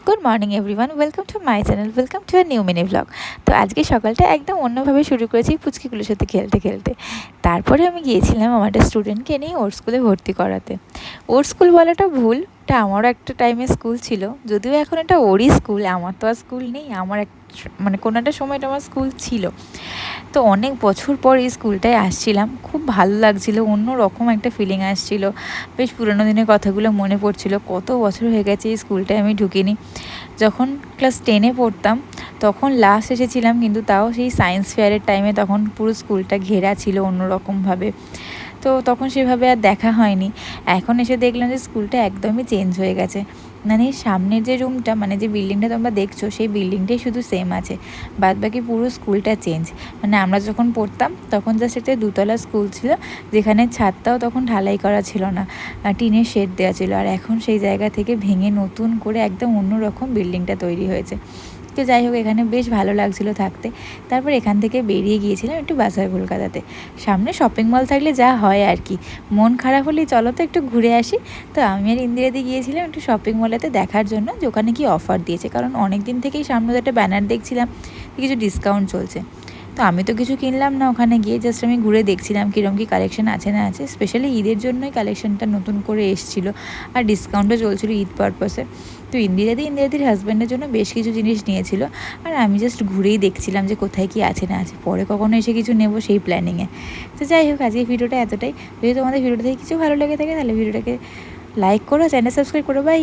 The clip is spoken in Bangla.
Good morning everyone, welcome to my channel, welcome to a new mini blog. তো আজকে সকালটা একদম অন্যভাবে শুরু করেছি পুচকিগুলোর সাথে খেলতে খেলতে। তারপরে আমি গিয়েছিলাম আমার একটা স্টুডেন্টকে নিয়ে ওর স্কুলে ভর্তি করাতে। ওর স্কুল বলাটা ভুল, এটা আমারও একটা টাইমে স্কুল ছিল, যদিও এখন এটা ওরই স্কুল, আমার তো আর স্কুল নেই। আমার মানে কোনো একটা সময় এটা আমার স্কুল ছিল। তো অনেক বছর পর এই স্কুলটায় আসছিলাম, খুব ভালো লাগছিলো, অন্য রকম একটা ফিলিং আসছিল। বেশ পুরোনো দিনের কথাগুলো মনে পড়ছিল, কত বছর হয়ে গেছে এই স্কুলটায় আমি ঢুকিনি। যখন ক্লাস 10-এ পড়তাম তখন লাস্ট এসেছিলাম, কিন্তু তাও সেই সায়েন্স ফেয়ারের টাইমে, তখন পুরো স্কুলটা ঘেরা ছিল অন্যরকমভাবে। তো তখন সেভাবে আর দেখা হয়নি। এখন এসে দেখলাম যে স্কুলটা একদমই চেঞ্জ হয়ে গেছে। মানে সামনের যে রুমটা, মানে যে বিল্ডিংটা তোমরা দেখছো, সেই বিল্ডিংটাই শুধু সেম আছে, বাদবাকি পুরো স্কুলটা চেঞ্জ। মানে আমরা যখন পড়তাম তখন জাস্ট একটা দুতলা স্কুল ছিল, যেখানে ছাদটাও তখন ঢালাই করা ছিল না, টিনের শেড দেওয়া ছিল। আর এখন সেই জায়গা থেকে ভেঙে নতুন করে একদম অন্যরকম বিল্ডিংটা তৈরি হয়েছে। তো যাই হোক, এখানে বেশ ভালো লাগছিলো থাকতে। তারপর এখান থেকে বেরিয়ে গিয়েছিলাম একটু বাজার কলকাতাতে। সামনে শপিং মল থাকলে যা হয় আর কি, মন খারাপ হলেই চলো তো একটু ঘুরে আসি। তো আমি আর ইন্দিরাদি গিয়েছিলাম একটু শপিং মলেতে দেখার জন্য যে ওখানে কি অফার দিয়েছে, কারণ অনেক দিন থেকেই সামনে একটা ব্যানার দেখছিলাম কিছু ডিসকাউন্ট চলছে। তো আমি তো কিছু কিনলাম না, ওখানে গিয়ে জাস্ট আমি ঘুরে দেখছিলাম কীরকম কী কালেকশন আছে না আছে। স্পেশালি ঈদের জন্যই কালেকশনটা নতুন করে এসেছিলো, আর ডিসকাউন্টও চলছিলো ঈদ পারপাসে। তো ইন্দিরাদির হাজব্যান্ডের জন্য বেশ কিছু জিনিস নিয়েছিল, আর আমি জাস্ট ঘুরেই দেখছিলাম যে কোথায় কী আছে না আছে, পরে কখনো এসে কিছু নেবো সেই প্ল্যানিংয়ে। তো যাই হোক, আজকে ভিডিওটা এতটাই। যদি তোমাদের ভিডিওটা থেকে কিছু ভালো লেগে থাকে তাহলে ভিডিওটাকে লাইক করো, চ্যানেল সাবস্ক্রাইব করো, বাই।